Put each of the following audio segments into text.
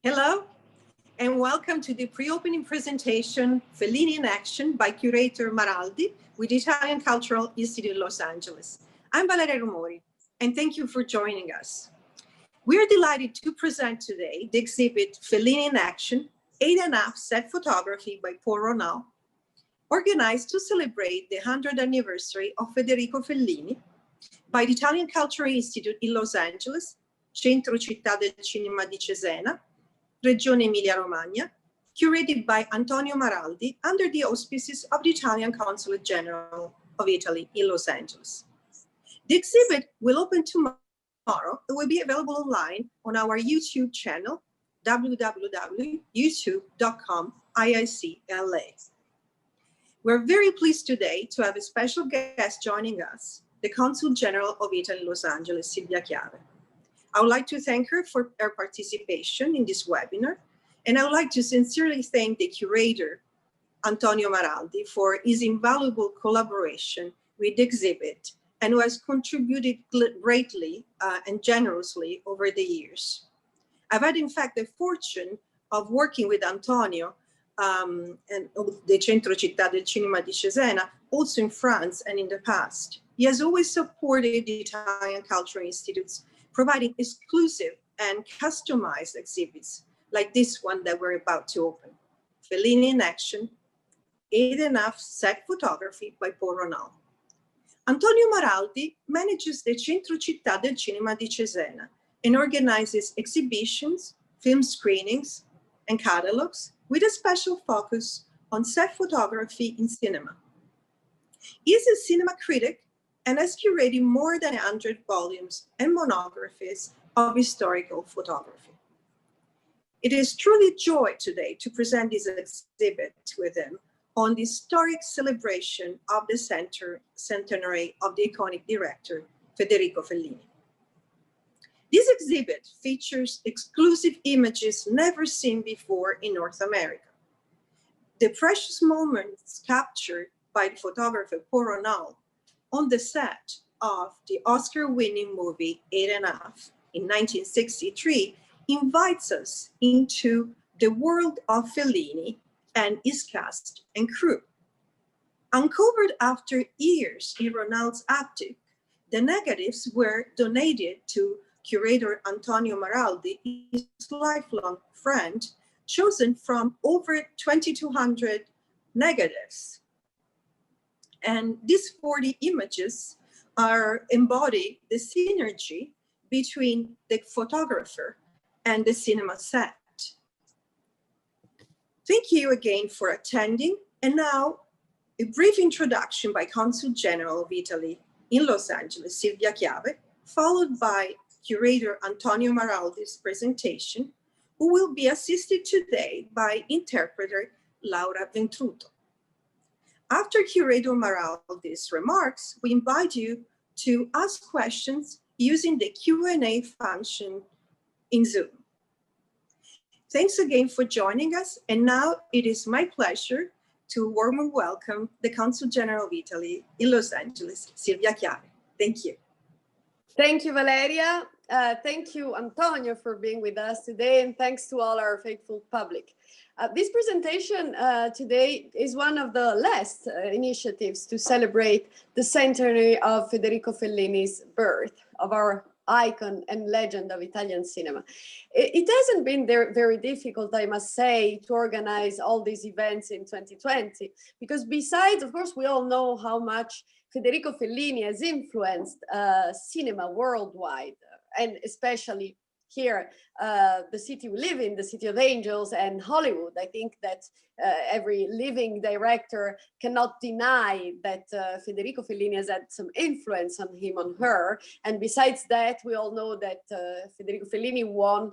Hello, and welcome to the pre-opening presentation, Fellini in Action by curator Maraldi with Italian Cultural Institute Los Angeles. I'm Valeria Rumori, and thank you for joining us. We're delighted to present today the exhibit Fellini in Action, 8.5 Set Photography by Paul Ronald, organized to celebrate the 100th anniversary of Federico Fellini by the Italian Cultural Institute in Los Angeles, Centro Città del Cinema di Cesena, Regione Emilia-Romagna, curated by Antonio Maraldi under the auspices of the Italian Consulate General of Italy in Los Angeles. The exhibit will open tomorrow. It will be available online on our YouTube channel, www.youtube.com IIC LA. We're very pleased today to have a special guest joining us, the Consul General of Italy in Los Angeles, Silvia Chiave. I would like to thank her for her participation in this webinar, and I would like to sincerely thank the curator, Antonio Maraldi, for his invaluable collaboration with the exhibit and who has contributed greatly and generously over the years. I've had, in fact, the fortune of working with Antonio and the Centro Città del Cinema di Cesena, also in France and in the past. He has always supported the Italian Cultural Institutes, providing exclusive and customized exhibits like this one that we're about to open, Fellini in Action, 8.5 Set Photography by Paul Ronald. Antonio Maraldi manages the Centro Città del Cinema di Cesena and organizes exhibitions, film screenings, and catalogs with a special focus on set photography in cinema. He is a cinema critic and has curated more than 100 volumes and monographies of historical photography. It is truly a joy today to present this exhibit with him on the historic celebration of the centenary of the iconic director, Federico Fellini. This exhibit features exclusive images never seen before in North America. The precious moments captured by the photographer Paul Ronald on the set of the Oscar-winning movie 8.5 in 1963 invites us into the world of Fellini and his cast and crew. Uncovered after years in Ronald's attic, the negatives were donated to curator Antonio Maraldi, his lifelong friend, chosen from over 2,200 negatives. And these 40 images embody the synergy between the photographer and the cinema set. Thank you again for attending. And now, a brief introduction by Consul General of Italy in Los Angeles, Silvia Chiave, followed by curator Antonio Maraldi's presentation, who will be assisted today by interpreter Laura Ventruto. After curator Maraldi's remarks, we invite you to ask questions using the Q&A function in Zoom. Thanks again for joining us. And now it is my pleasure to warmly welcome the Consul General of Italy in Los Angeles, Silvia Chiave. Thank you. Thank you, Valeria. Thank you, Antonio, for being with us today, and thanks to all our faithful public. This presentation today is one of the last initiatives to celebrate the centenary of Federico Fellini's birth, of our icon and legend of Italian cinema. It hasn't been very difficult, I must say, to organize all these events in 2020, because besides, of course, we all know how much Federico Fellini has influenced cinema worldwide, and especially here, the city we live in, the City of Angels and Hollywood. I think that every living director cannot deny that Federico Fellini has had some influence on him, on her. And besides that, we all know that Federico Fellini won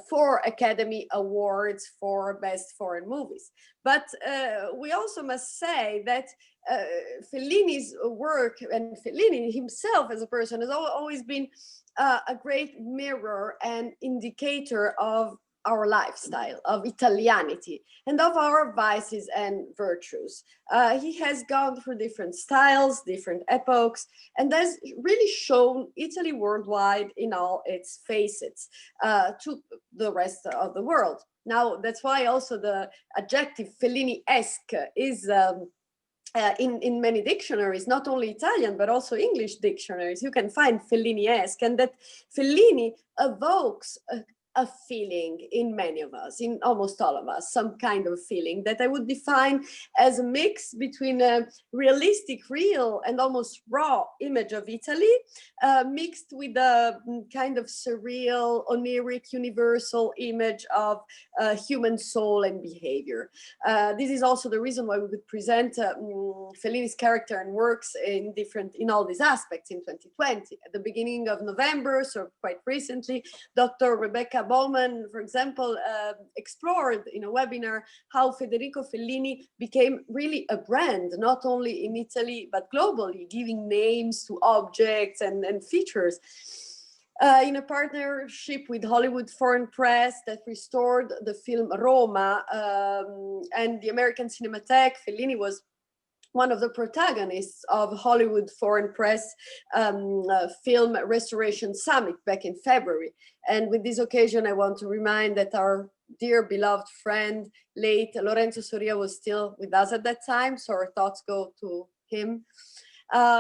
4 Academy Awards for Best Foreign Movies. But we also must say that Fellini's work and Fellini himself as a person has always been a great mirror and indicator of our lifestyle, of Italianity, and of our vices and virtues. He has gone through different styles, different epochs, and has really shown Italy worldwide in all its facets to the rest of the world. Now, that's why also the adjective Fellini-esque is in many dictionaries, not only Italian, but also English dictionaries. You can find Fellini-esque, and that Fellini evokes a feeling in many of us, in almost all of us, some kind of feeling that I would define as a mix between a realistic, real, and almost raw image of Italy, mixed with a kind of surreal, oniric, universal image of human soul and behavior. This is also the reason why we could present Fellini's character and works in all these aspects in 2020. At the beginning of November, so quite recently, Dr. Rebecca Bowman, for example, explored in a webinar how Federico Fellini became really a brand, not only in Italy, but globally, giving names to objects and features. In a partnership with Hollywood Foreign Press that restored the film Roma and the American Cinematheque, Fellini was one of the protagonists of Hollywood Foreign Press Film Restoration Summit back in February. And with this occasion, I want to remind that our dear beloved friend, late Lorenzo Soria, was still with us at that time, so our thoughts go to him.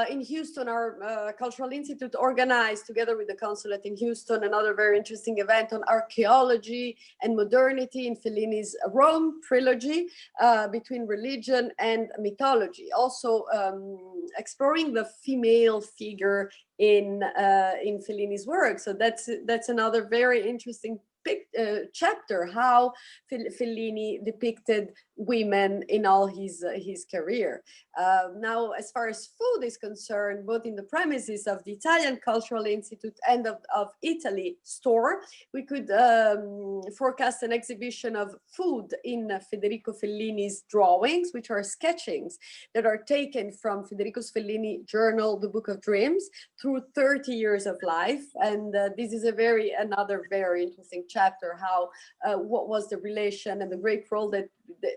In Houston, our Cultural Institute organized, together with the consulate in Houston, another very interesting event on archaeology and modernity in Fellini's Rome trilogy, between religion and mythology. Also exploring the female figure in Fellini's work. So that's another very interesting chapter, how Fellini depicted women in all his career. Now, as far as food is concerned, both in the premises of the Italian Cultural Institute and of Italy store, we could forecast an exhibition of food in Federico Fellini's drawings, which are sketchings that are taken from Federico Fellini journal, The Book of Dreams, through 30 years of life. And this is another very interesting chapter, how what was the relation and the great role that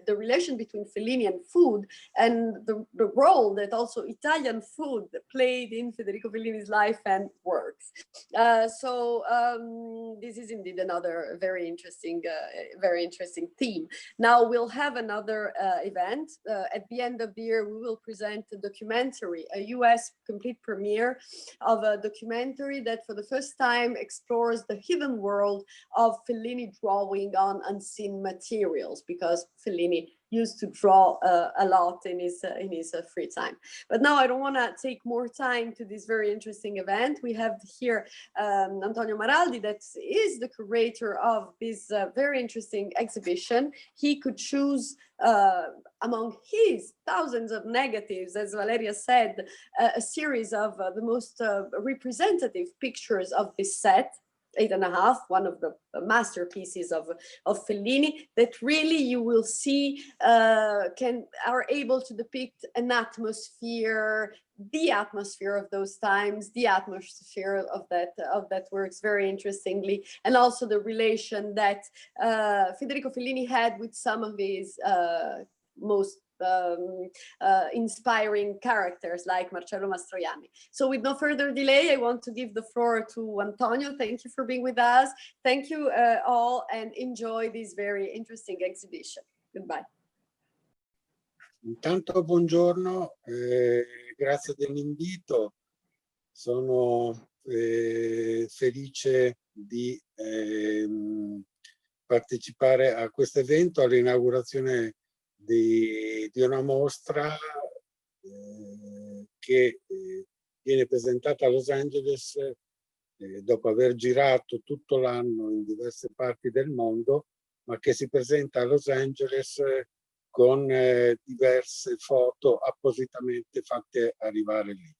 the relation between Fellini and food, and the role that also Italian food played in Federico Fellini's life and works. This is indeed another very interesting theme. Now we'll have another event at the end of the year. We will present a documentary, a US complete premiere of a documentary that for the first time explores the hidden world of Fellini drawing on unseen materials, because Fellini used to draw a lot in his free time. But now I don't want to take more time to this very interesting event. We have here Antonio Maraldi, that is the curator of this very interesting exhibition. He could choose among his thousands of negatives, as Valeria said, a series of the most representative pictures of this set, 8.5, one of the masterpieces of Fellini, that really you will see are able to depict an atmosphere, the atmosphere of those times, the atmosphere of that works very interestingly, and also the relation that Federico Fellini had with some of his most inspiring characters like Marcello Mastroianni. So with no further delay, I want to give the floor to Antonio. Thank you for being with us. Thank you all, and enjoy this very interesting exhibition. Goodbye. Intanto buongiorno, grazie dell'invito. Sono felice di partecipare a questo evento, all'inaugurazione di una mostra che viene presentata a Los Angeles dopo aver girato tutto l'anno in diverse parti del mondo, ma che si presenta a Los Angeles con diverse foto appositamente fatte arrivare lì.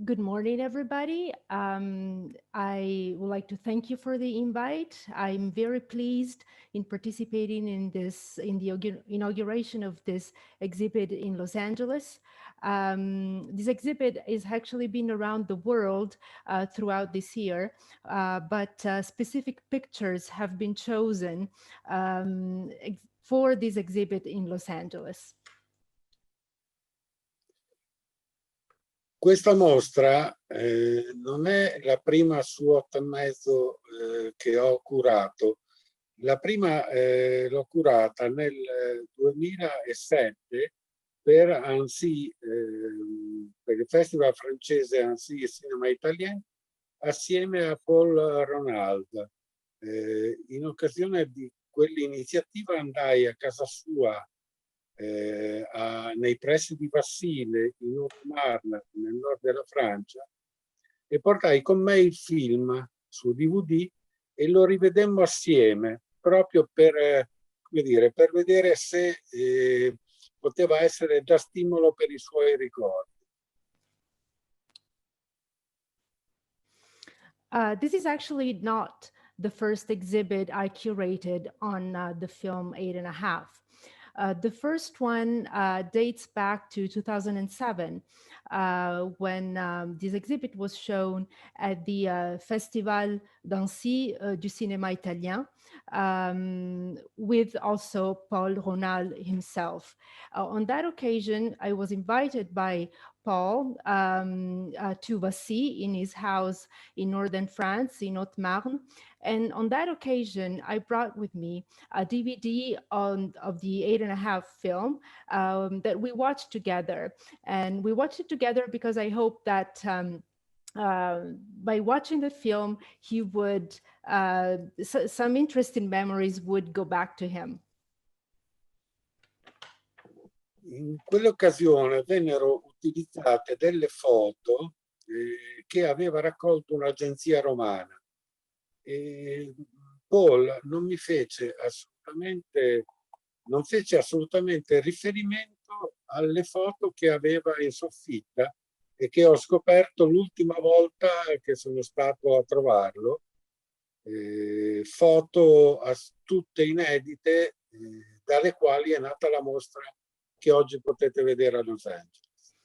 Good morning, everybody. I would like to thank you for the invite. I'm very pleased in participating in the inauguration of this exhibit in Los Angeles. This exhibit has actually been around the world throughout this year, but specific pictures have been chosen for this exhibit in Los Angeles. Questa mostra non è la prima su 8 e mezzo che ho curato. La prima l'ho curata nel 2007 per Annecy, per il festival francese Annecy Cinema Italien, assieme a Paul Ronald. In occasione di quell'iniziativa andai a casa sua nei pressi di Vassile, in Haute-Marne, nel nord della Francia, e portai con me il film su DVD e lo rivedemmo assieme, proprio per, come dire, per vedere se poteva essere da stimolo per i suoi ricordi. This is actually not the first exhibit I curated on the film 8½. The first one dates back to 2007 when this exhibit was shown at the Festival d'Annecy du Cinéma Italien with also Paul Ronald himself. On that occasion, I was invited by Paul to Vassy in his house in northern France, in Haute-Marne. And on that occasion, I brought with me a DVD of the 8½ film that we watched together. And we watched it together because I hope that by watching the film, he would, some interesting memories would go back to him. In quell'occasione vennero utilizzate delle foto che aveva raccolto un'agenzia romana. E Paul non fece assolutamente riferimento alle foto che aveva in soffitta e che ho scoperto l'ultima volta che sono stato a trovarlo. Foto tutte inedite dalle quali è nata la mostra che oggi potete vedere a Los Angeles.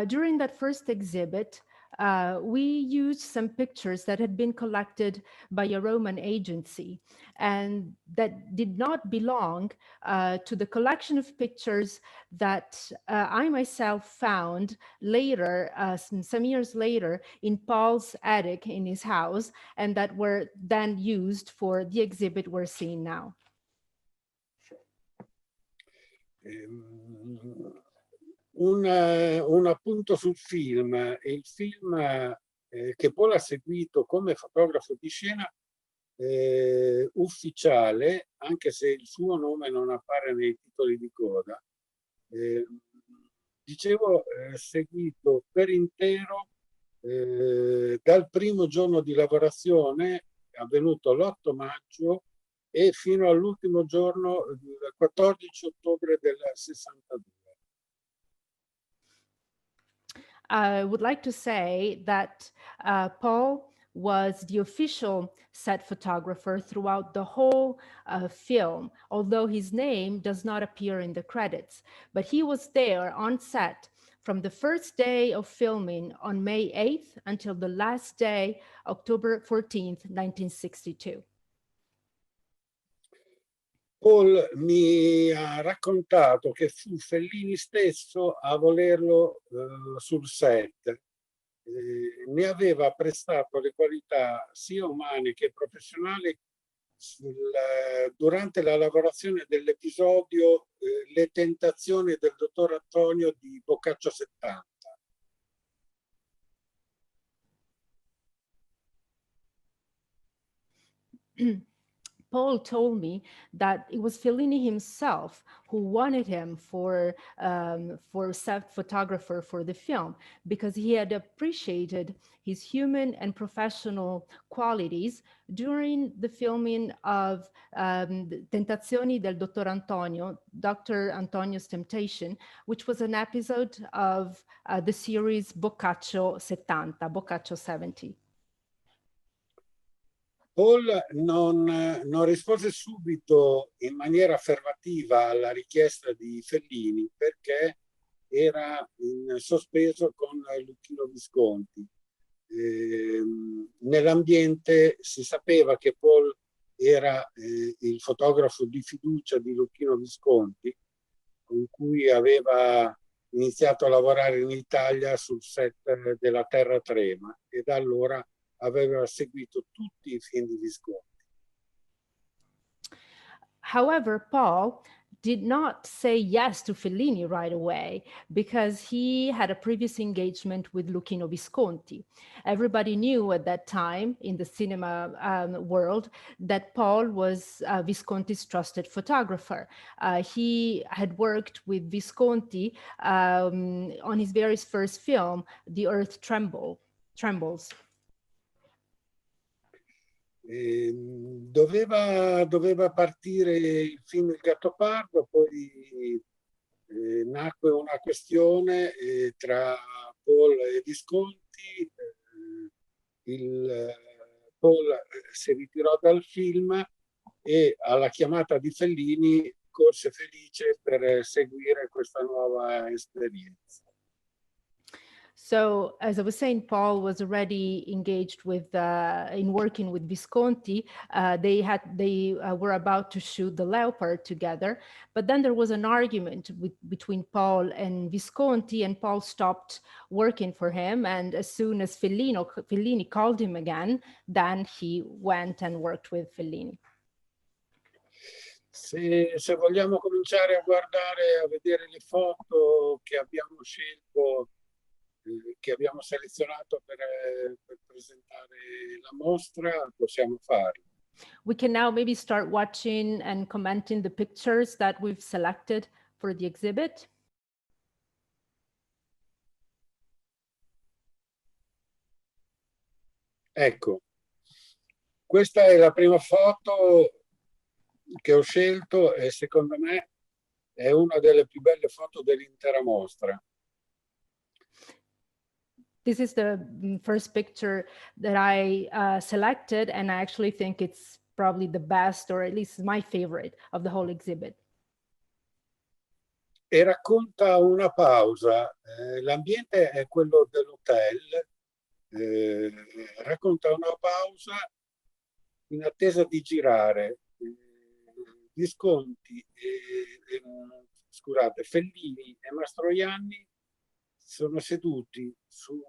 During that first exhibit, we used some pictures that had been collected by a Roman agency and that did not belong to the collection of pictures that I myself found later, some years later, in Paul's attic in his house, and that were then used for the exhibit we're seeing now. Un appunto sul film. Il film che Paul ha seguito come fotografo di scena ufficiale, anche se il suo nome non appare nei titoli di coda, dicevo, seguito per intero dal primo giorno di lavorazione, avvenuto l'8 maggio, e fino all'ultimo giorno, il 14 ottobre del 62. I would like to say that Paul was the official set photographer throughout the whole film, although his name does not appear in the credits. But he was there on set from the first day of filming on May 8th until the last day, October 14th, 1962. Paul mi ha raccontato che fu Fellini stesso a volerlo sul set. Ne aveva prestato le qualità sia umane che professionali durante la lavorazione dell'episodio Le tentazioni del dottor Antonio di Boccaccio 70. Paul told me that it was Fellini himself who wanted him for set photographer for the film, because he had appreciated his human and professional qualities during the filming of Tentazioni del Dottor Antonio, Dr. Antonio's Temptation, which was an episode of the series Boccaccio 70. Paul non rispose subito in maniera affermativa alla richiesta di Fellini perché era in sospeso con Luchino Visconti. Nell'ambiente si sapeva che Paul era il fotografo di fiducia di Luchino Visconti, con cui aveva iniziato a lavorare in Italia sul set della Terra Trema, e da allora aveva seguito tutti i film di Visconti. However, Paul did not say yes to Fellini right away because he had a previous engagement with Luchino Visconti. Everybody knew at that time in the cinema world that Paul was Visconti's trusted photographer. He had worked with Visconti on his very first film, The Earth Trembles. Doveva partire il film Il Gattopardo, poi nacque una questione tra Paul e Visconti. Paul si ritirò dal film e alla chiamata di Fellini corse felice per seguire questa nuova esperienza. So, as I was saying, Paul was already engaged with in working with Visconti. They were about to shoot The Leopard together, but then there was an argument between Paul and Visconti, and Paul stopped working for him. And as soon as Fellini called him again, then he went and worked with Fellini. Se vogliamo cominciare a guardare, a vedere le foto che abbiamo scelto, che abbiamo selezionato per presentare la mostra, possiamo farlo. We can now maybe start watching and commenting the pictures that we've selected for the exhibit. Ecco, questa è la prima foto che ho scelto e secondo me è una delle più belle foto dell'intera mostra. This is the first picture that I selected, and I actually think it's probably the best, or at least my favorite, of the whole exhibit. E racconta una pausa. L'ambiente è quello dell'hotel. Racconta una pausa in attesa di girare. Visconti, Fellini e Mastroianni sono seduti su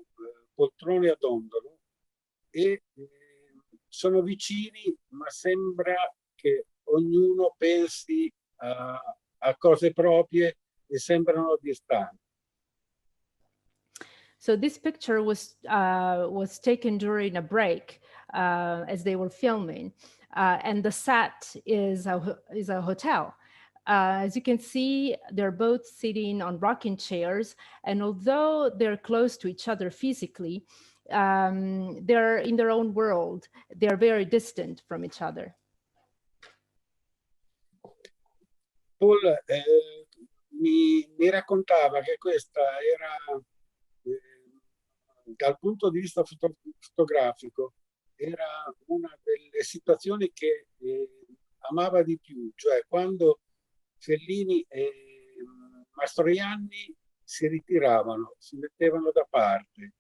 poltrone a dondolo e sono vicini, ma sembra che ognuno pensi a cose proprie e sembrano distanti. So this picture was taken during a break as they were filming, and the set is a hotel. As you can see, they're both sitting on rocking chairs, and although they're close to each other physically, they're in their own world. They're very distant from each other. Paul mi raccontava che questa era, dal punto di vista fotografico, era una delle situazioni che amava di più, cioè quando Fellini e Mastroianni si ritiravano, si mettevano da parte.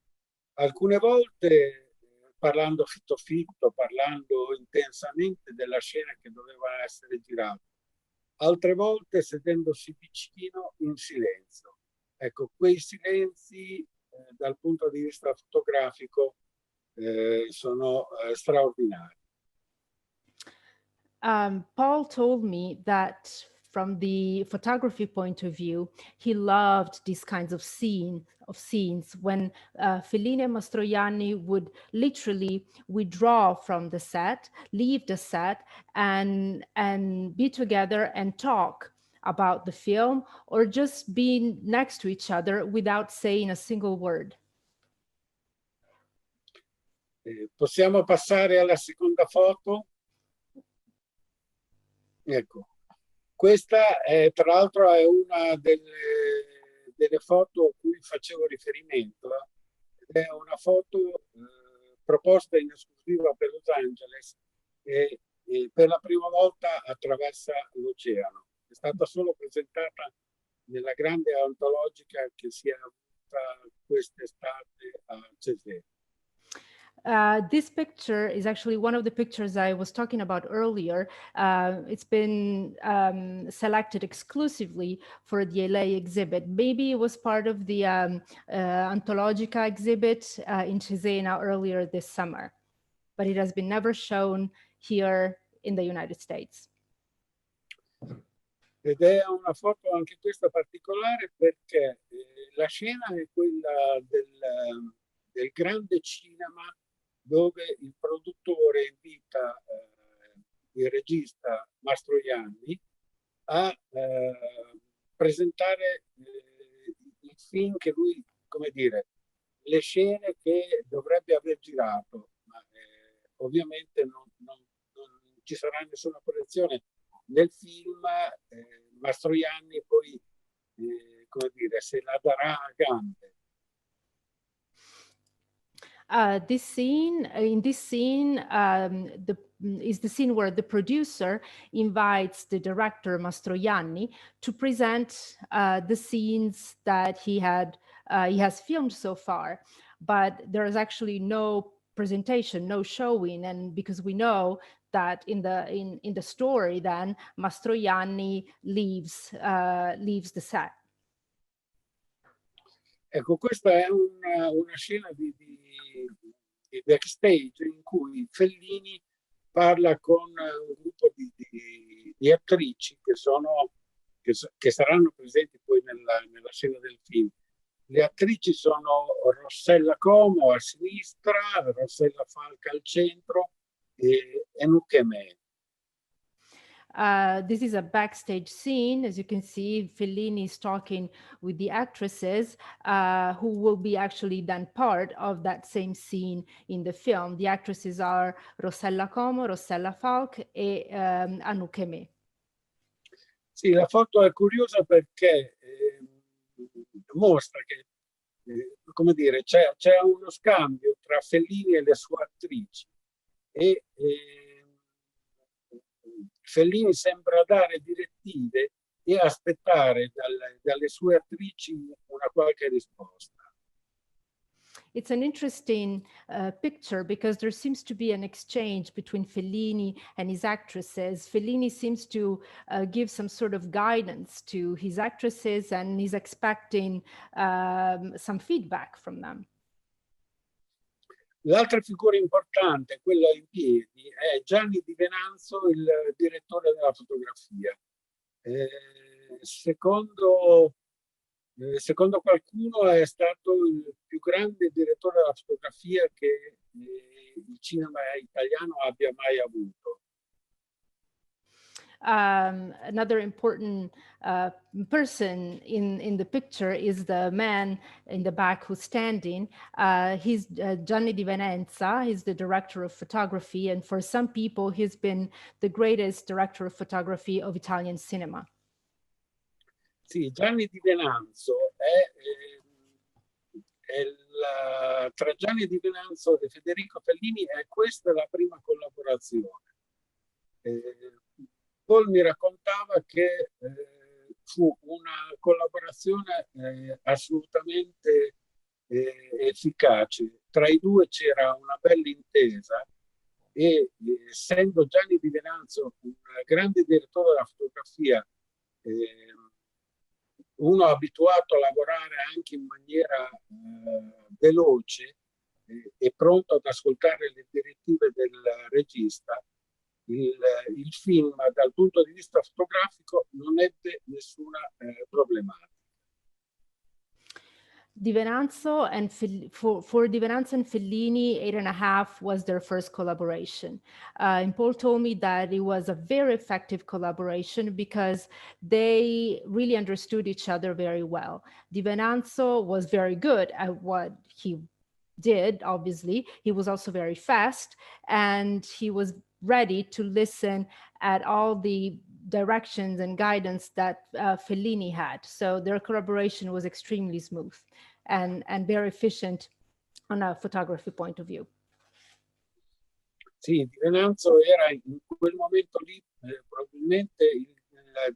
Alcune volte parlando fitto fitto, parlando intensamente della scena che doveva essere girata. Altre volte sedendosi vicino in silenzio. Ecco, quei silenzi dal punto di vista fotografico sono straordinari. Paul told me that from the photography point of view, he loved these kinds of scenes when Fellini and Mastroianni would literally withdraw from the set, leave the set, and be together and talk about the film, or just be next to each other without saying a single word. Possiamo passare alla seconda foto? Ecco, questa è, tra l'altro, è una delle foto a cui facevo riferimento, ed è una foto proposta in esclusiva per Los Angeles e per la prima volta attraversa l'oceano. È stata solo presentata nella grande antologica che si è avuta quest'estate a Cesena. This picture is actually one of the pictures I was talking about earlier. It's been selected exclusively for the LA exhibit. Maybe it was part of the Antologica exhibit in Cesena earlier this summer, but it has been never shown here in the United States. Ed è una foto anche questa particolare perché la scena è quella del grande cinema, dove il produttore invita il regista Mastroianni a presentare il film che lui, come dire, le scene che dovrebbe aver girato, ma ovviamente non ci sarà nessuna correzione nel film. Mastroianni poi, come dire, se la darà a gambe. In this scene, is the scene where the producer invites the director Mastroianni to present the scenes that he has filmed so far, but there is actually no presentation, no showing, and because we know that in the story, then Mastroianni leaves the set. Ecco, questa è una scena di backstage in cui Fellini parla con un gruppo di attrici che saranno presenti poi nella scena del film. Le attrici sono Rossella Como a sinistra, Rossella Falca al centro e Nuke Me. This is a backstage scene. As you can see, Fellini is talking with the actresses who will be actually then part of that same scene in the film. The actresses are Rossella Como, Rossella Falk e Anouk Me. Sì, la foto è curiosa perché mostra che, come dire, c'è uno scambio tra Fellini e le sue attrici e Fellini sembra dare direttive e aspettare dalle sue attrici una qualche risposta. It's an interesting picture because there seems to be an exchange between Fellini and his actresses. Fellini seems to give some sort of guidance to his actresses and he's expecting some feedback from them. L'altra figura importante, quella in piedi, è Gianni Di Venanzo, il direttore della fotografia. Secondo qualcuno è stato il più grande direttore della fotografia che il cinema italiano abbia mai avuto. Another important person in the picture is the man in the back who's standing. He's Gianni Di Venanza. He's the director of photography, and for some people, he's been the greatest director of photography of Italian cinema. Sì, Gianni Di Venanzo tra Gianni Di Venanzo e Federico Fellini è questa la prima collaborazione. Paul mi raccontava che fu una collaborazione assolutamente efficace. Tra i due c'era una bella intesa e essendo Gianni Di Venanzo un grande direttore della fotografia, uno abituato a lavorare anche in maniera veloce e pronto ad ascoltare le direttive del regista, il film dal punto di vista fotografico non ebbe nessuna problematica. Di Venanzo and for Di Venanzo and Fellini, 8.5 was their first collaboration. And Paul told me that it was a very effective collaboration because they really understood each other very well. Di Venanzo was very good at what he did, obviously. He was also very fast, and he was ready to listen at all the directions and guidance that Fellini had. So their collaboration was extremely smooth and very efficient on a photography point of view. Sì, Di Venanzo era in quel momento lì probabilmente il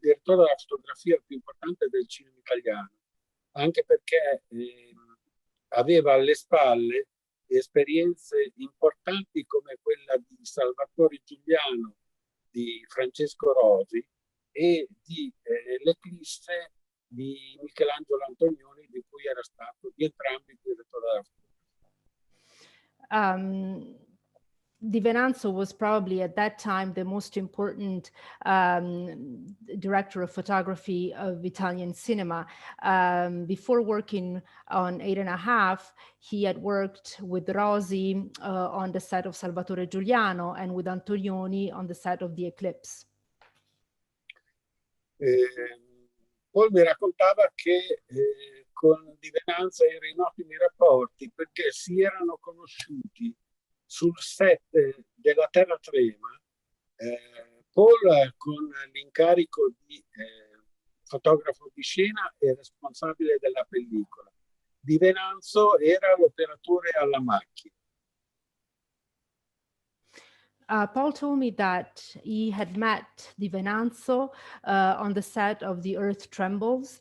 direttore della fotografia più importante del cinema italiano, anche perché aveva alle spalle esperienze importanti come quella di Salvatore Giuliano, di Francesco Rosi e di l'Eclisse di Michelangelo Antonioni, di cui era stato di entrambi direttore della fotografia. Di Venanzo was probably at that time the most important director of photography of Italian cinema. Before working on 8.5, he had worked with Rosi on the set of Salvatore Giuliano and with Antonioni on the set of The Eclipse. Paul mi raccontava che con Di Venanzo era in ottimi rapporti perché si erano conosciuti sul set della Terra Trema, Paul con l'incarico di fotografo di scena e responsabile della pellicola. Di Venanzo era l'operatore alla macchina. Paul told me that he had met Di Venanzo on the set of The Earth Trembles.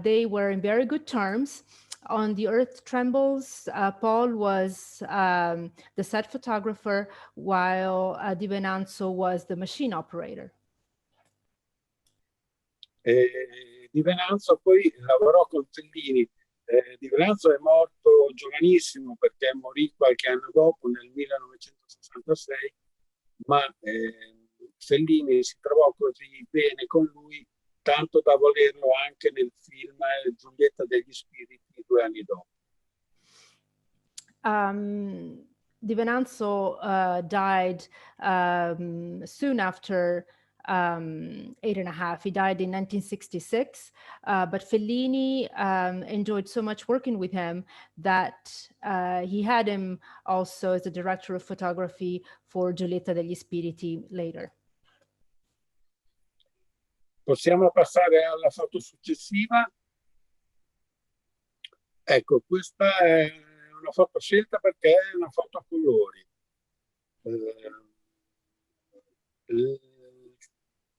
They were in very good terms. On The Earth Trembles, Paul was the set photographer while Di Venanzo was the machine operator. Di Venanzo poi lavorò con Fellini. Di Venanzo è morto giovanissimo perché morì qualche anno dopo, nel 1966, ma Fellini si trovò così bene con lui tanto da volerlo anche nel film Giulietta degli Spiriti 2 anni dopo. Di Venanzo died soon after 8.5. He died in 1966, but Fellini enjoyed so much working with him that he had him also as the director of photography for Giulietta degli Spiriti later. Possiamo passare alla foto successiva. Ecco, questa è una foto scelta perché è una foto a colori.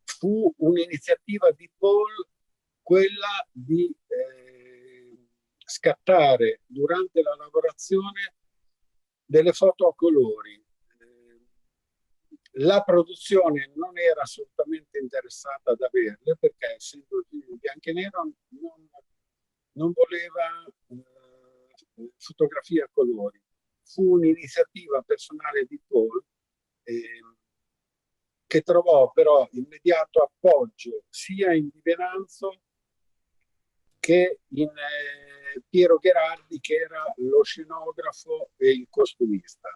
Fu un'iniziativa di Paul quella di scattare durante la lavorazione delle foto a colori. La produzione non era assolutamente interessata ad averle perché, essendo in bianco e nero, non voleva fotografie a colori. Fu un'iniziativa personale di Paul che trovò però immediato appoggio sia in Di Venanzo che in Piero Gherardi, che era lo scenografo e il costumista.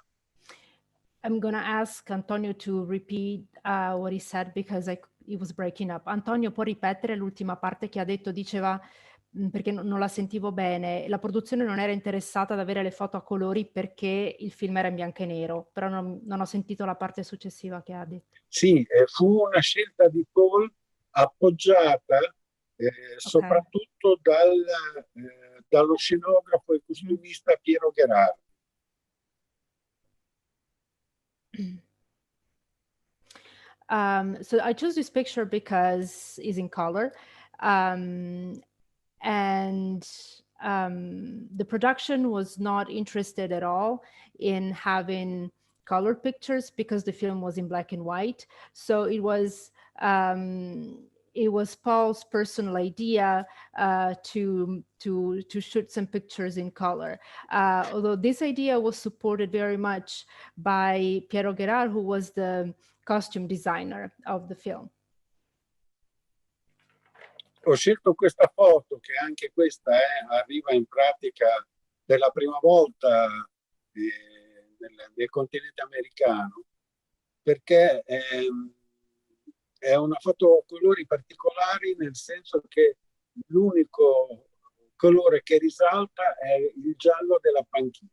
I'm going to ask Antonio to repeat what he said because he was breaking up. Antonio, può ripetere l'ultima parte che ha detto? Diceva, perché non la sentivo bene, la produzione non era interessata ad avere le foto a colori perché il film era in bianco e nero, però non ho sentito la parte successiva che ha detto. Sì, fu una scelta di Paul appoggiata soprattutto dallo scenografo e costumista Piero Gherardi. So I chose this picture because it's in color. And the production was not interested at all in having colored pictures because the film was in black and white. So it was Paul's personal idea to shoot some pictures in color. Although this idea was supported very much by Piero Gherardi, who was the costume designer of the film. Ho scelto questa foto, che anche questa arriva in pratica per la prima volta nel continente americano, perché è una foto a colori particolari, nel senso che l'unico colore che risalta è il giallo della panchina.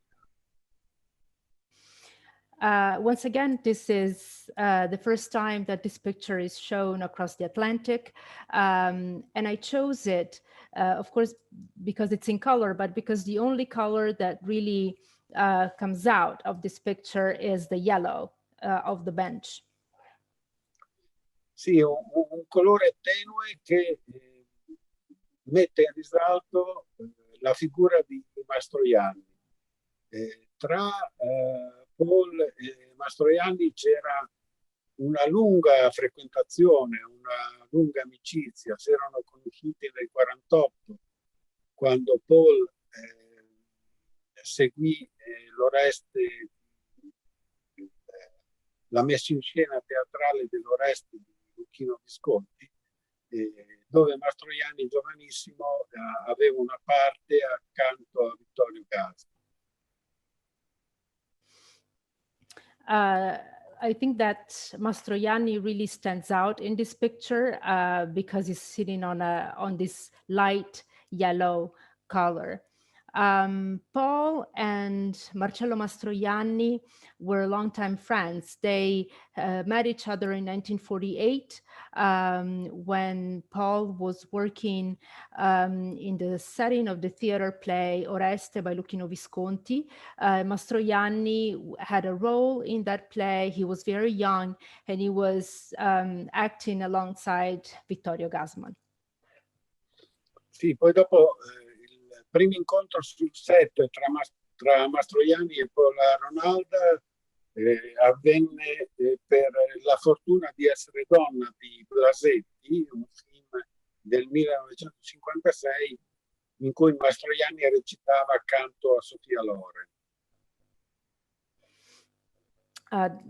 Once again, this is the first time that this picture is shown across the Atlantic. And I chose it, of course, because it's in color, but because the only color that really comes out of this picture is the yellow of the bench. Sì, un colore tenue che mette in risalto la figura di Mastroianni. Tra Paul e Mastroianni c'era una lunga frequentazione, una lunga amicizia. Si erano conosciuti nel 1948, quando Paul seguì l'Oreste, la messa in scena teatrale dell'Oreste di Luchino Visconti, dove Mastroianni, giovanissimo, aveva una parte accanto a Vittorio Gassman. I think that Mastroianni really stands out in this picture because he's sitting on this light yellow color. Paul and Marcello Mastroianni were longtime friends. They met each other in 1948 when Paul was working in the setting of the theater play Oreste by Luchino Visconti. Mastroianni had a role in that play. He was very young and he was acting alongside Vittorio Gassman. Sì, poi dopo il primo incontro sul set tra Mastroianni e Paul Ronald avvenne per La fortuna di essere donna di Blasetti, un film del 1956 in cui Mastroianni recitava accanto a Sofia Loren.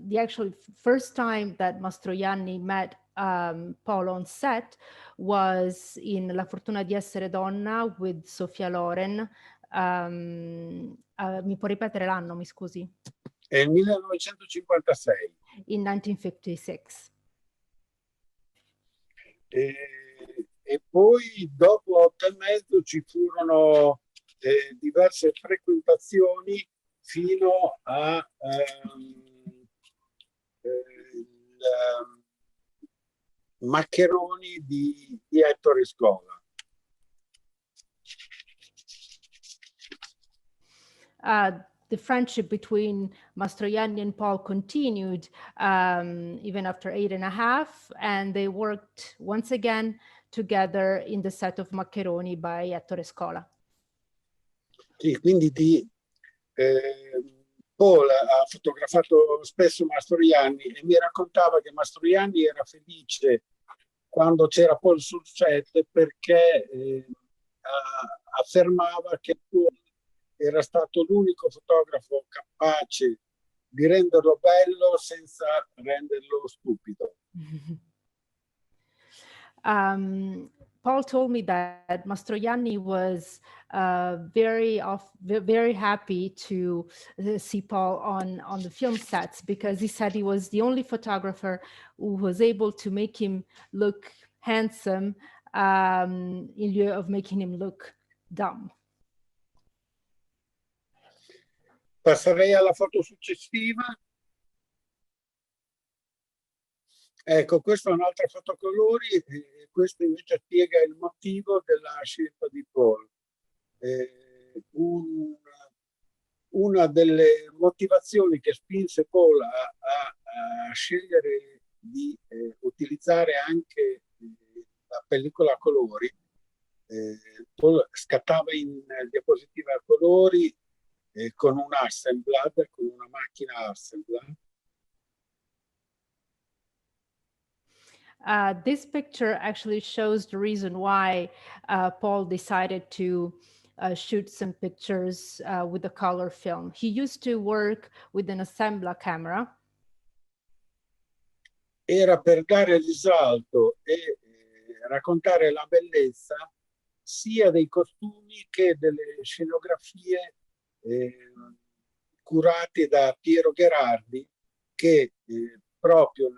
The actual first time that Mastroianni met Paul on set was in La fortuna di essere donna with Sofia Loren. Mi può ripetere l'anno, mi scusi? È il 1956. In 1956. E poi dopo 8 e mezzo ci furono diverse frequentazioni fino a Maccheroni di Ettore Scola. The friendship between Mastroianni and Paul continued even after 8.5, and they worked once again together in the set of Maccheroni by Ettore Scola. Sì, quindi Paul ha fotografato spesso Mastroianni e mi raccontava che Mastroianni era felice quando c'era Paul sul set perché affermava che Paul era stato l'unico fotografo capace di renderlo bello senza renderlo stupido. Paul told me that Mastroianni was very happy to see Paul on the film sets because he said he was the only photographer who was able to make him look handsome in lieu of making him look dumb. Passerei alla foto successiva. Ecco, questa è un'altra fotocolori e questo invece spiega il motivo della scelta di Paul. Una delle motivazioni che spinse Paul a scegliere di utilizzare anche la pellicola a colori, Paul scattava in diapositive a colori con un Hasselblad, con una macchina Hasselblad. This picture actually shows the reason why Paul decided to shoot some pictures with a color film. He used to work with an Assembla camera. era per dare risalto e raccontare la bellezza sia dei costumi che delle scenografie curate da Piero Gherardi, che proprio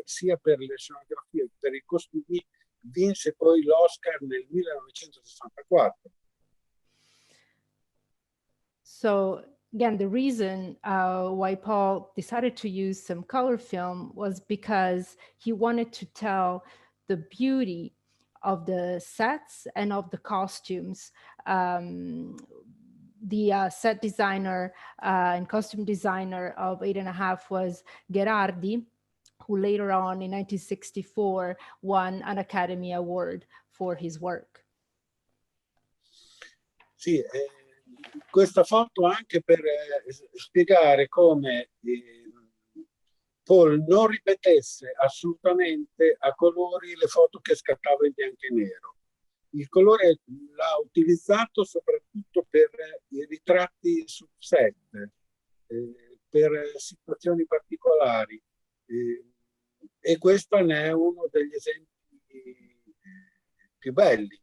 sia per le scenografie che per i costumi vinse poi l'Oscar nel 1964. So again, the reason why Paul decided to use some color film was because he wanted to tell the beauty of the sets and of the costumes. The set designer and costume designer of 8½ was Gherardi, who later on in 1964 won an Academy Award for his work. Sì, questa foto anche per spiegare come Paul non ripetesse assolutamente a colori le foto che scattava in bianco e nero. Il colore l'ha utilizzato soprattutto per i ritratti sul set, per situazioni particolari. E questo ne è uno degli esempi più belli.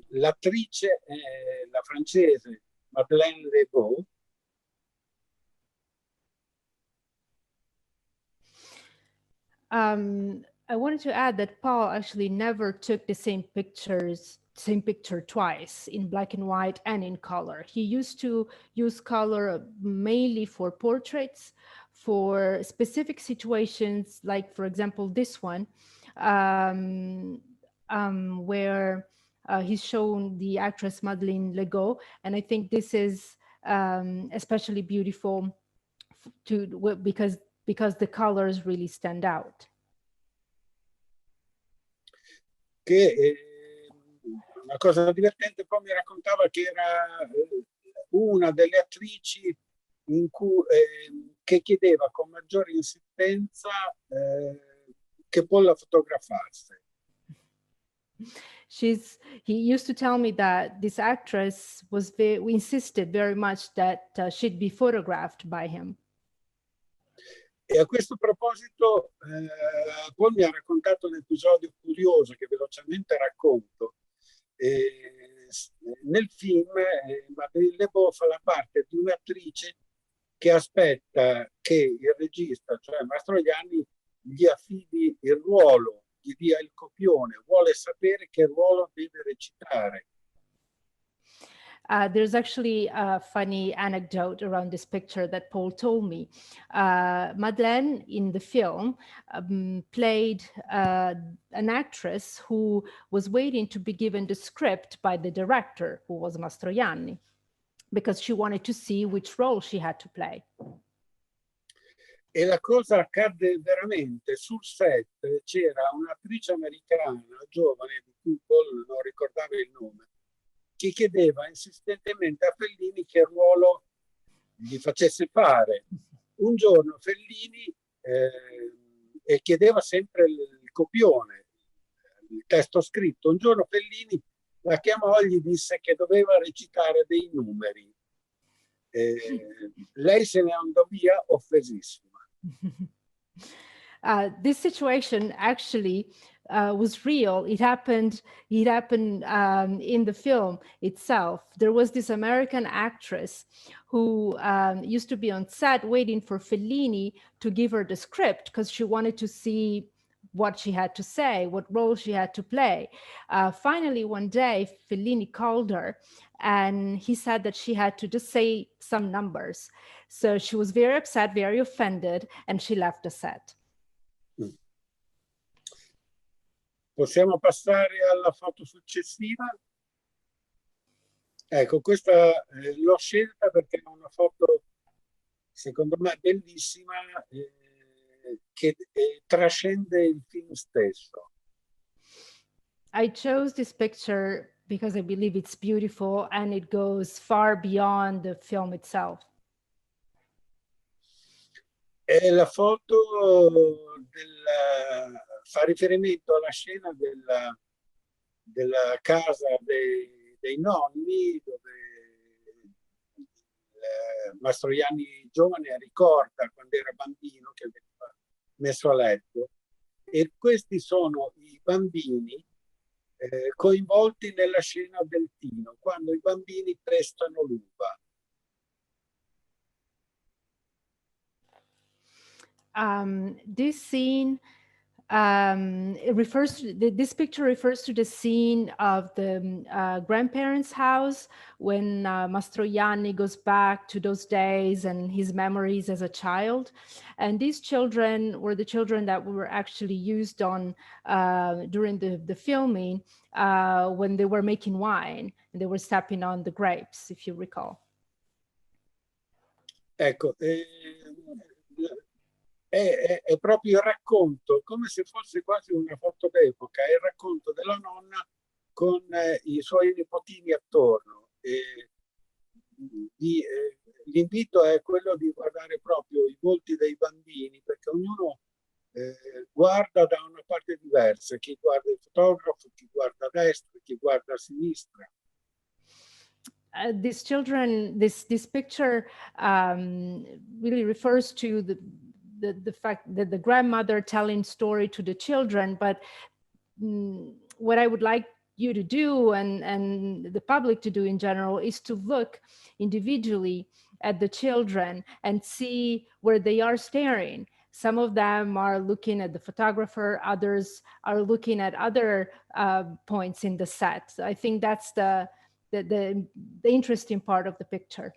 L'attrice è la francese Madeleine Lebeau. I wanted to add that Paul actually never took the same picture twice, in black and white and in color. He used to use color mainly for portraits, for specific situations, like, for example, this one, where he's shown the actress Madeleine Lebeau, and I think this is especially beautiful because the colors really stand out. Che una cosa divertente, poi mi raccontava che era una delle attrici che chiedeva con maggiore insistenza che Paul la fotografasse. He used to tell me that this actress insisted very much that she'd be photographed by him. E a questo proposito Paul mi ha raccontato un episodio curioso che velocemente racconto. Nel film Madeleine Lebeau fa la parte di un'attrice che aspetta che il regista, cioè Mastroianni, gli affidi il ruolo, gli dia il copione, vuole sapere che ruolo deve recitare. There's actually a funny anecdote around this picture that Paul told me. Madeleine in the film played an actress who was waiting to be given the script by the director, who was Mastroianni, because she wanted to see which role she had to play. E la cosa accadde veramente. Sul set c'era un'attrice americana giovane, di cui Paul non ricordava il nome, che chiedeva insistentemente a Fellini che ruolo gli facesse fare. Un giorno Fellini e chiedeva sempre il copione, il testo scritto. Un giorno Fellini la chiamò e gli disse che doveva recitare dei numeri. Lei se ne andò via offesissima. This situation actually was real. It happened in the film itself. There was this American actress who used to be on set waiting for Fellini to give her the script because she wanted to see what she had to say, what role she had to play. Finally, one day, Fellini called her and he said that she had to just say some numbers. So she was very upset, very offended, and she left the set. Possiamo passare alla foto successiva? Ecco, questa l'ho scelta perché è una foto, secondo me, bellissima, che trascende il film stesso. I chose this picture because I believe it's beautiful and it goes far beyond the film itself. È la foto fa riferimento alla scena della casa dei nonni, dove Mastroianni giovane ricorda quando era bambino che veniva messo a letto, e questi sono i bambini coinvolti nella scena del Tino, quando i bambini pestano l'uva. This scene it refers to this picture refers to the scene of the grandparents' house when Mastroianni goes back to those days and his memories as a child. And these children were the children that were actually used on during the filming when they were making wine and they were stepping on the grapes, if you recall. Ecco, è proprio il racconto, come se fosse quasi una foto d'epoca, è il racconto della nonna con i suoi nipotini attorno. L'invito è quello di guardare proprio i volti dei bambini, perché ognuno guarda da una parte diversa, chi guarda il fotografo, chi guarda a destra, chi guarda a sinistra. These children, this picture really refers to the fact that the grandmother telling story to the children, but what I would like you to do and the public to do in general is to look individually at the children and see where they are staring. Some of them are looking at the photographer, others are looking at other points in the set. So I think that's the interesting part of the picture.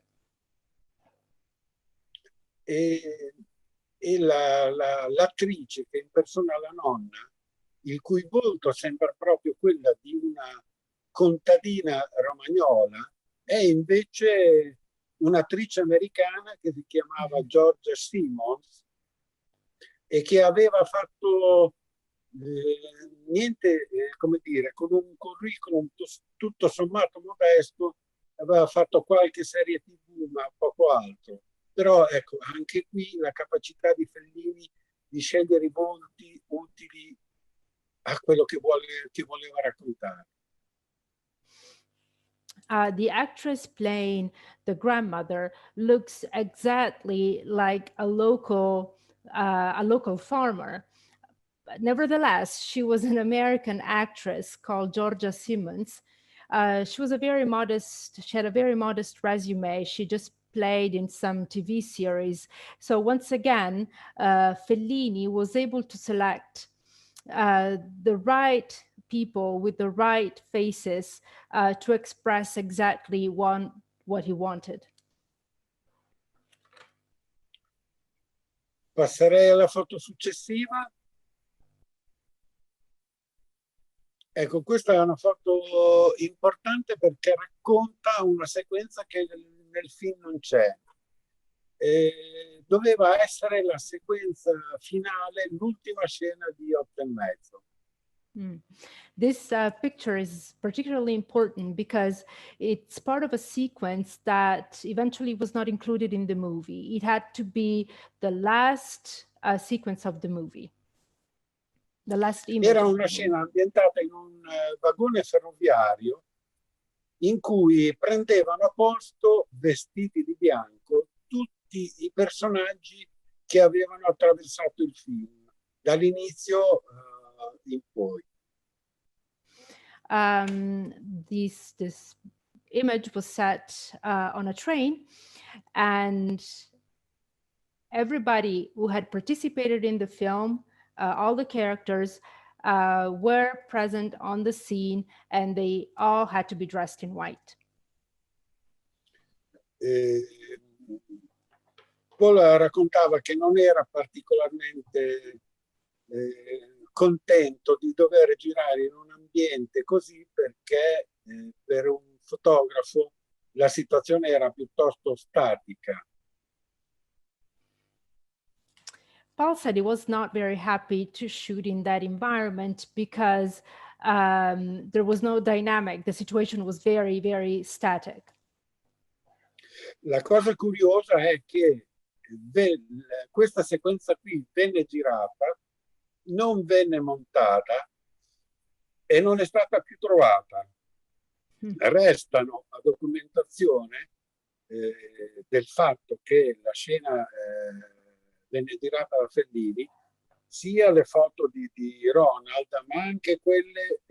E l'attrice che impersona la nonna, il cui volto sembra proprio quella di una contadina romagnola, è invece un'attrice americana che si chiamava Georgia Simmons e che aveva fatto niente, come dire, con un curriculum tutto sommato modesto, aveva fatto qualche serie TV ma poco altro. Però ecco, anche qui la capacità di Fellini di scegliere i volti utili a quello che voleva raccontare. The actress playing the grandmother looks exactly like a local farmer. But nevertheless, she was an American actress called Georgia Simmons. She was she had a very modest resume. She just played in some TV series. So once again, Fellini was able to select the right people with the right faces to express exactly what he wanted. Passerei alla foto successiva. Ecco, questa è una foto importante perché racconta una sequenza che nel film non c'è. Doveva essere la sequenza finale, l'ultima scena di 8:30. This picture is particularly important because it's part of a sequence that eventually was not included in the movie. It had to be the last sequence of the movie. The last image. Era una scena ambientata in un vagone ferroviario in cui prendevano posto, vestiti di bianco, tutti i personaggi che avevano attraversato il film, dall'inizio in poi. This image was set on a train, and everybody who had participated in the film, all the characters were present on the scene, and they all had to be dressed in white. Paul raccontava che non era particolarmente contento di dover girare in un ambiente così perché per un fotografo la situazione era piuttosto statica. Paul said he was not very happy to shoot in that environment because there was no dynamic. The situation was very, very static. La cosa curiosa è che questa sequenza qui venne girata, non venne montata e non è stata più trovata. Restano a documentazione del fatto che la scena venne girata da Fellini, sia le foto di Ronald, ma anche quelle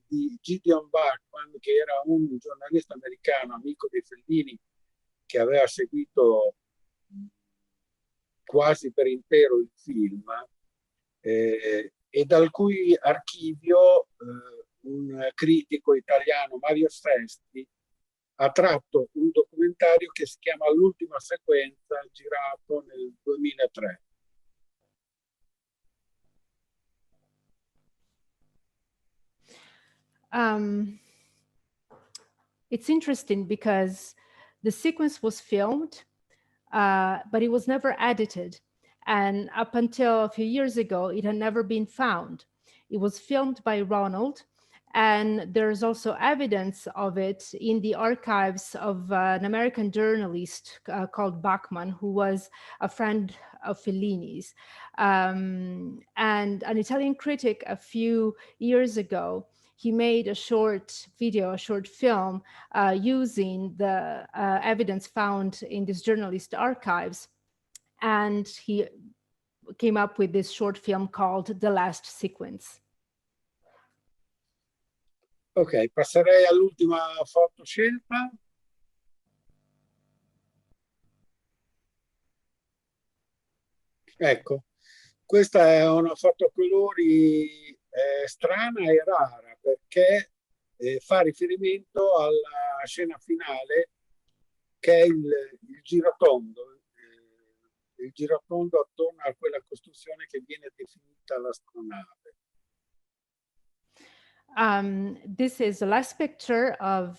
di Gideon Bachman, che era un giornalista americano, amico di Fellini, che aveva seguito quasi per intero il film, e dal cui archivio un critico italiano, Mario Sesti, ha tratto un documentario che si chiama L'ultima sequenza, girato nel 2003. It's interesting because the sequence was filmed, but it was never edited. And up until a few years ago, it had never been found. It was filmed by Ronald, and there's also evidence of it in the archives of an American journalist called Bachman, who was a friend of Fellini's. And an Italian critic a few years ago, he made a short video, a short film, using the evidence found in this journalist archives. And he came up with this short film called The Last Sequence. Ok, passerei all'ultima foto scelta. Ecco, questa è una foto a colori strana e rara, perché fa riferimento alla scena finale, che è il giratondo attorno a quella costruzione che viene definita l'astronave. This is the last picture of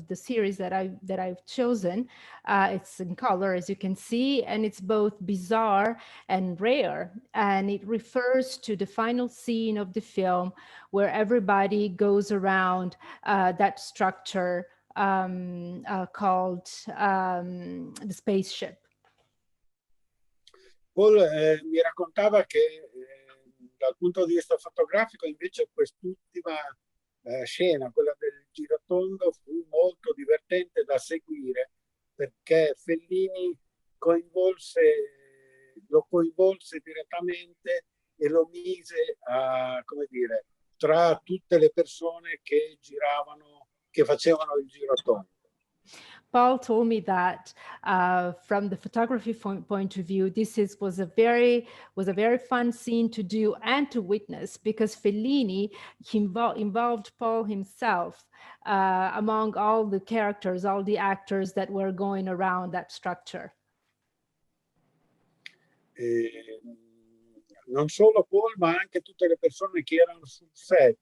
the series that I've chosen. It's in color, as you can see, and it's both bizarre and rare. And it refers to the final scene of the film, where everybody goes around that structure called the spaceship. Paul mi raccontava che dal punto di vista fotografico invece quest'ultima scena, quella del giratondo, fu molto divertente da seguire, perché Fellini lo coinvolse direttamente e lo mise a, come dire, tra tutte le persone che giravano, che facevano il giratondo. Paul told me that from the photography point of view, this was a very fun scene to do and to witness, because Fellini involved Paul himself among all the characters, all the actors that were going around that structure. Non solo Paul, ma anche tutte le persone che erano sul set.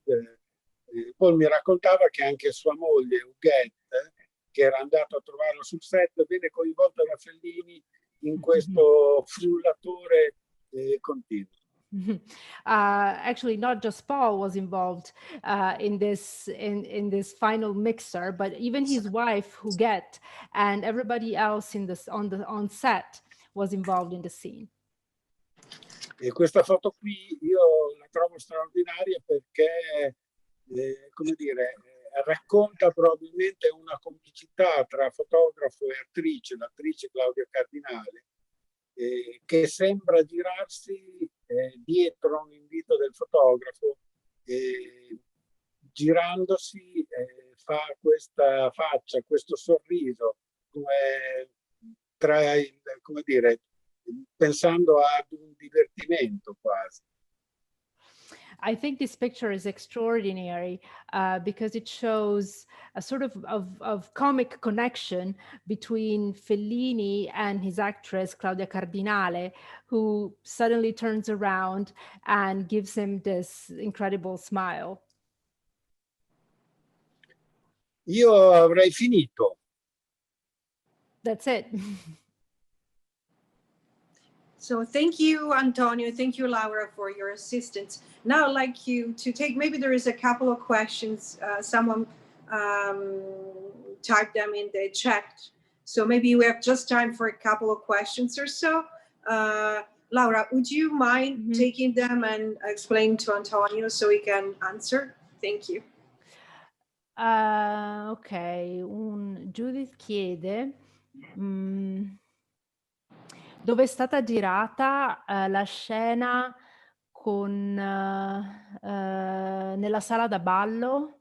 Paul mi raccontava che anche sua moglie, Huguette, che era andato a trovarlo sul set, venne coinvolta da Fellini in questo frullatore continuo. Actually, not just Paul was involved in this final mixer, but even his wife, Huguette, and everybody else on set was involved in the scene. E questa foto qui io la trovo straordinaria perché, come dire, racconta probabilmente una complicità tra fotografo e attrice, l'attrice Claudia Cardinale, che sembra girarsi dietro un invito del fotografo, girandosi fa questa faccia, questo sorriso, come dire, pensando ad un divertimento quasi. I think this picture is extraordinary because it shows a sort of comic connection between Fellini and his actress Claudia Cardinale, who suddenly turns around and gives him this incredible smile. Io avrei finito. That's it. So thank you, Antonio. Thank you, Laura, for your assistance. Now I'd like you to take, maybe there is a couple of questions. Someone typed them in the chat. So maybe we have just time for a couple of questions or so. Laura, would you mind taking them and explain to Antonio so he can answer? Thank you. Ok, Judith chiede Dove è stata girata la scena con nella sala da ballo?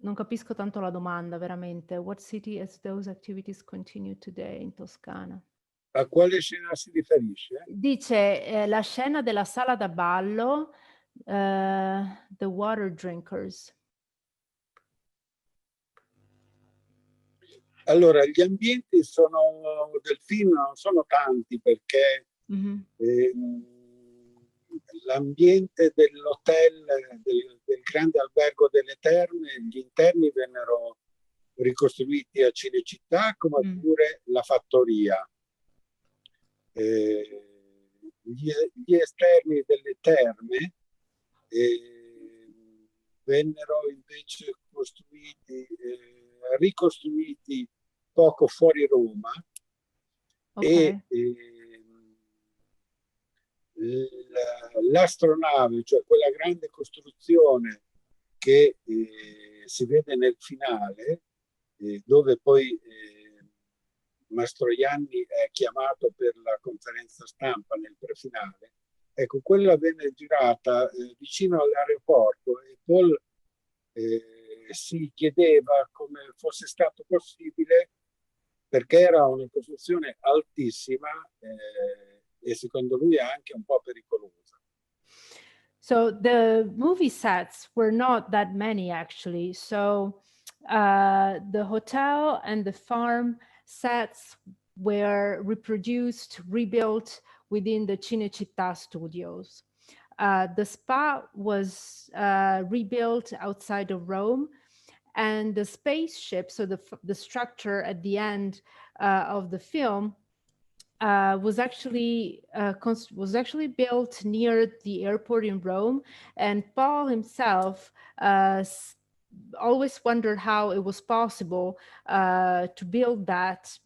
Non capisco tanto la domanda, veramente. What city as those activities continue today in Toscana? A quale scena si riferisce? Dice la scena della sala da ballo, The Water Drinkers. Allora, gli ambienti del film non sono tanti perché l'ambiente dell'hotel, del grande albergo delle terme, gli interni vennero ricostruiti a Cinecittà, come pure la fattoria. Gli esterni delle terme vennero invece ricostruiti poco fuori Roma, Okay. e l'astronave, cioè quella grande costruzione che si vede nel finale, dove poi Mastroianni è chiamato per la conferenza stampa nel prefinale. Ecco, quella venne girata vicino all'aeroporto e Paul si chiedeva come fosse stato possibile, perché era una costruzione altissima e secondo lui anche un po' pericolosa. So the movie sets were not that many actually. So the hotel and the farm sets were reproduced, rebuilt within the Cinecittà studios. The spa was rebuilt outside of Rome, and the spaceship, so the structure at the end of the film, was actually built near the airport in Rome, and Paul himself always wondered how it was possible to build that,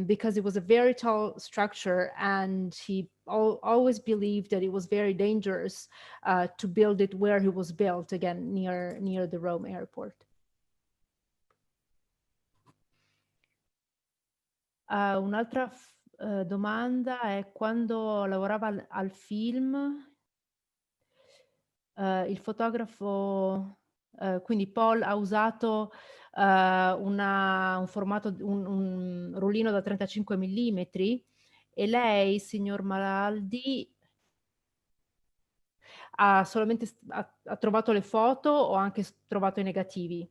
because it was a very tall structure, and he always believed that it was very dangerous to build it where it was built, again near the Rome airport. Un'altra domanda è: quando lavorava al film, il fotografo, quindi Paul ha usato un formato, un rullino da 35 millimetri, e lei, signor Maraldi, ha solamente ha trovato le foto o ha anche trovato i negativi?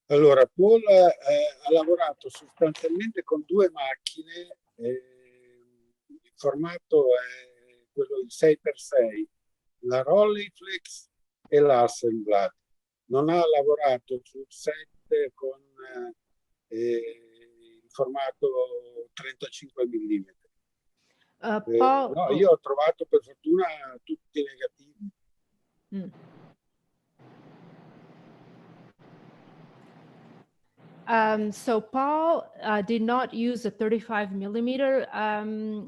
Allora, Paul ha lavorato sostanzialmente con due macchine, il formato è quello il 6x6, la Rolleiflex e l'Hasselblad. Non ha lavorato sul set con il formato 35 mm. No, io ho trovato per fortuna tutti i negativi. So Paul did not use a 35 millimeter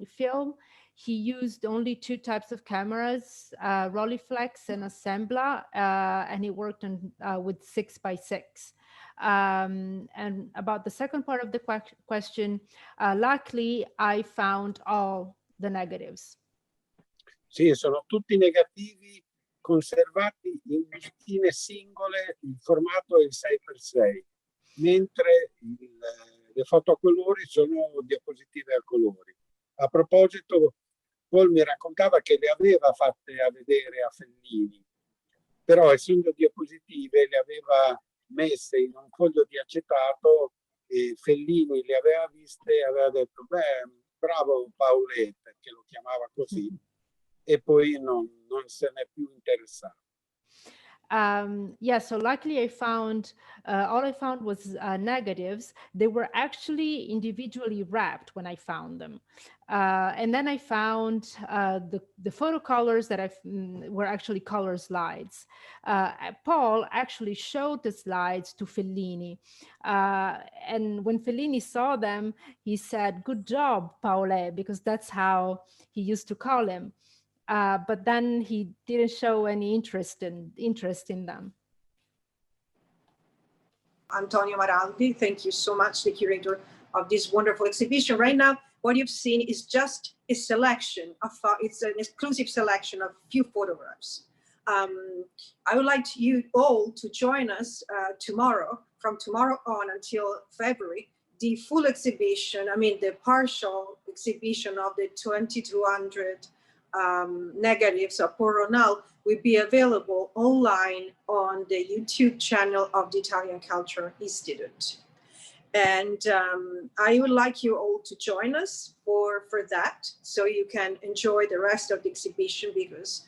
film. He used only two types of cameras, Rolleiflex and Assembla, and he worked on with 6x6. And about the second part of the question, luckily I found all the negatives. Sì, sono tutti negativi conservati in bustine singole, il formato è il 6x6. Mentre le foto a colori sono diapositive a colori. A proposito, Paul mi raccontava che le aveva fatte a vedere a Fellini, però essendo diapositive le aveva messe in un foglio di acetato e Fellini le aveva viste e aveva detto: beh, bravo Paolet, che lo chiamava così, e poi non se n'è più interessato. Yeah, so luckily I found, all I found was negatives. They were actually individually wrapped when I found them. And then I found the photo colors that were actually color slides. Paul actually showed the slides to Fellini. And when Fellini saw them, he said, "Good job, Paole," because that's how he used to call him. but then he didn't show any interest in them. Antonio Maraldi, thank you so much, the curator of this wonderful exhibition. Right now, what you've seen is just a selection of, it's an exclusive selection of few photographs. I would like you all to join us tomorrow, from tomorrow on until February, the full exhibition, the partial exhibition of the 2,200 negatives of Paul Ronald will be available online on the YouTube channel of the Italian Culture Institute. And I would like you all to join us for that, so you can enjoy the rest of the exhibition, because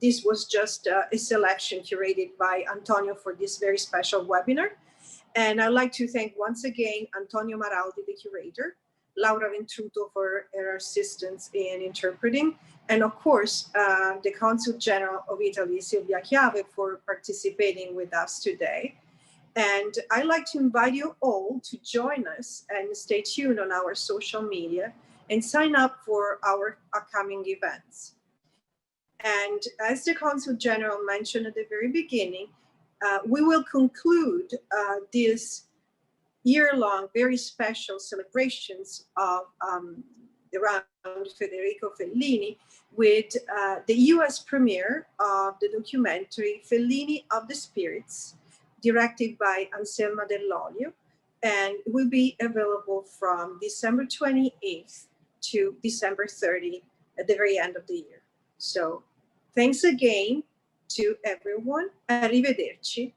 this was just a selection curated by Antonio for this very special webinar. And I'd like to thank once again Antonio Maraldi, the curator, Laura Ventruto for her assistance in interpreting, and of course, the Consul General of Italy, Silvia Chiave, for participating with us today. And I'd like to invite you all to join us and stay tuned on our social media and sign up for our upcoming events. And as the Consul General mentioned at the very beginning, we will conclude this year-long, very special celebrations of around Federico Fellini with the US premiere of the documentary Fellini of the Spirits, directed by Anselma Dell'Olio, and will be available from December 28th to December 30th at the very end of the year. So thanks again to everyone. Arrivederci.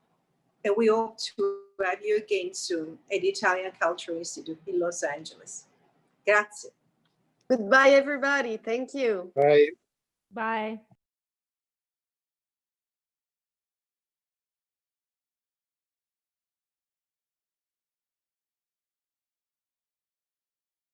And we hope to have you again soon at the Italian Culture Institute in Los Angeles. Grazie. Goodbye, everybody. Thank you. Bye. Bye.